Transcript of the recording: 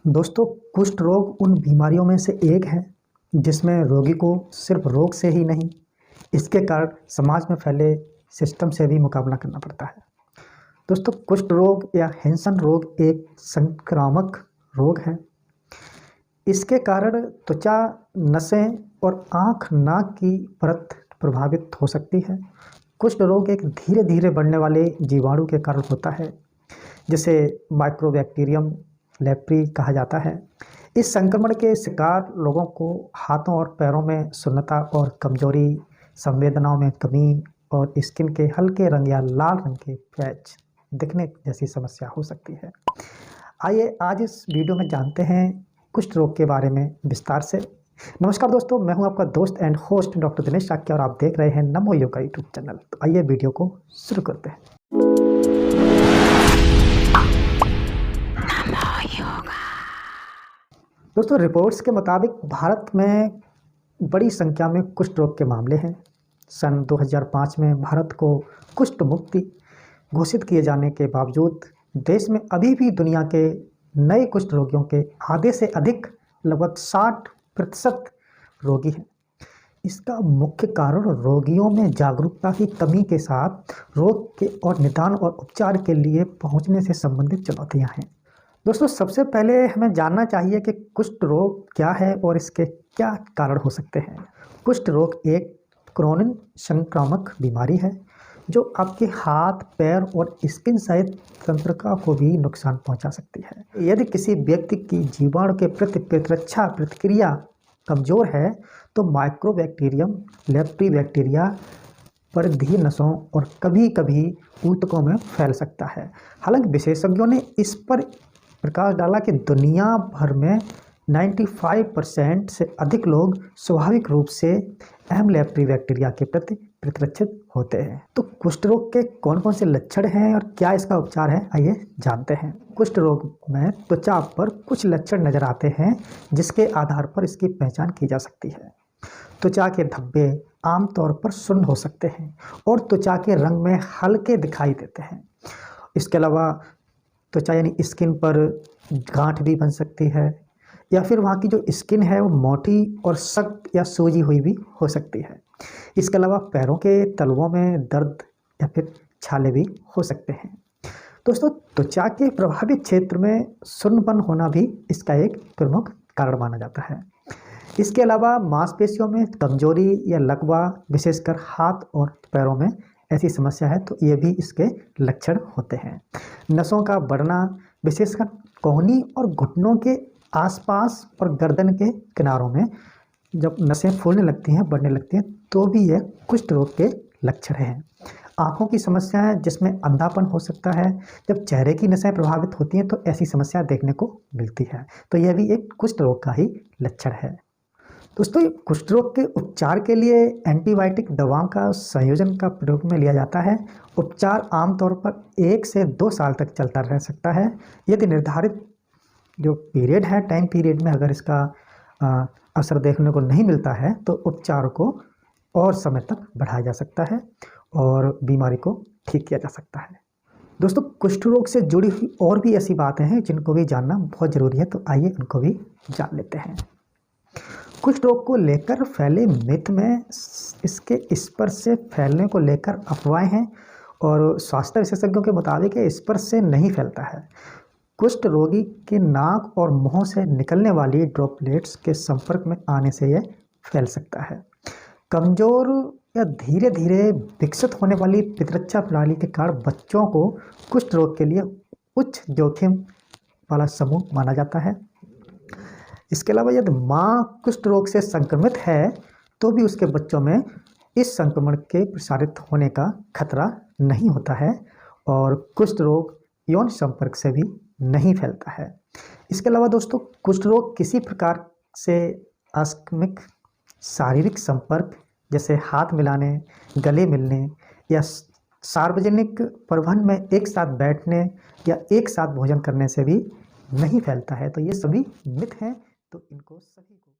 दोस्तों, कुष्ठ रोग उन बीमारियों में से एक है जिसमें रोगी को सिर्फ रोग से ही नहीं, इसके कारण समाज में फैले सिस्टम से भी मुकाबला करना पड़ता है। दोस्तों, कुष्ठ रोग या हैंसन रोग एक संक्रामक रोग है। इसके कारण त्वचा, नसें और आँख, नाक की परत प्रभावित हो सकती है। कुष्ठ रोग एक धीरे धीरे बढ़ने वाले जीवाणु के कारण होता है, जिसे माइक्रोबैक्टीरियम लेप्री कहा जाता है। इस संक्रमण के शिकार लोगों को हाथों और पैरों में सुन्नता और कमजोरी, संवेदनाओं में कमी और स्किन के हल्के रंग या लाल रंग के पैच दिखने जैसी समस्या हो सकती है। आइए आज इस वीडियो में जानते हैं कुष्ठ रोग के बारे में विस्तार से। नमस्कार दोस्तों, मैं हूं आपका दोस्त and host doctor Dinesh Shakya और आप देख रहे हैं नमो योगा यूट्यूब चैनल। तो आइए वीडियो को शुरू करते हैं। दोस्तों, रिपोर्ट्स के मुताबिक भारत में बड़ी संख्या में कुष्ठ रोग के मामले हैं। सन 2005 में भारत को कुष्ठ मुक्ति घोषित किए जाने के बावजूद देश में अभी भी दुनिया के नए कुष्ठ रोगियों के आधे से अधिक लगभग 60% रोगी हैं। इसका मुख्य कारण रोगियों में जागरूकता की कमी के साथ रोग के और निदान और उपचार के लिए पहुंचने से संबंधित चुनौतियां हैं। दोस्तों, सबसे पहले हमें जानना चाहिए कि कुष्ठ रोग क्या है और इसके क्या कारण हो सकते हैं। कुष्ठ रोग एक क्रोनिक संक्रामक बीमारी है जो आपके हाथ, पैर और स्किन सहित तंत्रिका को भी नुकसान पहुंचा सकती है। यदि किसी व्यक्ति की जीवाणु के प्रति प्रतिरक्षा प्रतिक्रिया कमजोर है तो माइक्रोबैक्टीरियम लेप्री बैक्टीरिया परिधीय नसों और कभी कभी ऊतकों में फैल सकता है। हालांकि विशेषज्ञों ने इस पर प्रकाश डाला कि दुनिया भर में 95% से अधिक लोग स्वाभाविक रूप से एम लेप्री बैक्टीरिया के प्रति प्रतिरक्षित होते हैं। तो कुष्ठ रोग के कौन कौन से लक्षण हैं और क्या इसका उपचार है, आइए जानते हैं। कुष्ठ रोग में त्वचा पर कुछ लक्षण नजर आते हैं जिसके आधार पर इसकी पहचान की जा सकती है। त्वचा के धब्बे आमतौर पर शून्य हो सकते हैं और त्वचा के रंग में हल्के दिखाई देते हैं। इसके अलावा त्वचा यानी स्किन पर गांठ भी बन सकती है या फिर वहाँ की जो स्किन है वो मोटी और सख्त या सूजी हुई भी हो सकती है। इसके अलावा पैरों के तलवों में दर्द या फिर छाले भी हो सकते हैं। दोस्तों, त्वचा के प्रभावित क्षेत्र में सुन्नपन होना भी इसका एक प्रमुख कारण माना जाता है। इसके अलावा मांसपेशियों में कमजोरी या लकवा, विशेषकर हाथ और पैरों में ऐसी समस्या है तो ये भी इसके लक्षण होते हैं। नसों का बढ़ना, विशेषकर कोहनी और घुटनों के आसपास और गर्दन के किनारों में जब नसें फूलने लगती हैं, बढ़ने लगती हैं, तो भी यह कुष्ठ रोग के लक्षण हैं। आँखों की समस्या है जिसमें अंधापन हो सकता है। जब चेहरे की नसें प्रभावित होती हैं तो ऐसी समस्या देखने को मिलती है, तो यह भी एक कुष्ठ रोग का ही लक्षण है। दोस्तों, कुष्ठ रोग के उपचार के लिए एंटीबायोटिक दवाओं का संयोजन का प्रयोग में लिया जाता है। उपचार आमतौर पर 1 से 2 साल तक चलता रह सकता है। यदि निर्धारित जो पीरियड है, टाइम पीरियड में अगर इसका असर देखने को नहीं मिलता है तो उपचार को और समय तक बढ़ाया जा सकता है और बीमारी को ठीक किया जा सकता है। दोस्तों, कुष्ठ रोग से जुड़ी हुई और भी ऐसी बातें हैं जिनको भी जानना बहुत ज़रूरी है, तो आइए उनको भी जान लेते हैं। कुष्ठ रोग को लेकर फैले मिथ में इसके स्पर्श से फैलने को लेकर अफवाहें हैं और स्वास्थ्य विशेषज्ञों के मुताबिक स्पर्श से नहीं फैलता है। कुष्ठ रोगी के नाक और मुंह से निकलने वाली ड्रॉपलेट्स के संपर्क में आने से यह फैल सकता है। कमजोर या धीरे धीरे विकसित होने वाली प्रतिरक्षा प्रणाली के कारण बच्चों को कुष्ठ रोग के लिए उच्च जोखिम वाला समूह माना जाता है। इसके अलावा यदि माँ कुष्ठ रोग से संक्रमित है तो भी उसके बच्चों में इस संक्रमण के प्रसारित होने का खतरा नहीं होता है और कुष्ठ रोग यौन संपर्क से भी नहीं फैलता है। इसके अलावा दोस्तों, कुष्ठ रोग किसी प्रकार से आकस्मिक शारीरिक संपर्क जैसे हाथ मिलाने, गले मिलने या सार्वजनिक परिवहन में एक साथ बैठने या एक साथ भोजन करने से भी नहीं फैलता है। तो ये सभी मिथ हैं, तो इनको सभी को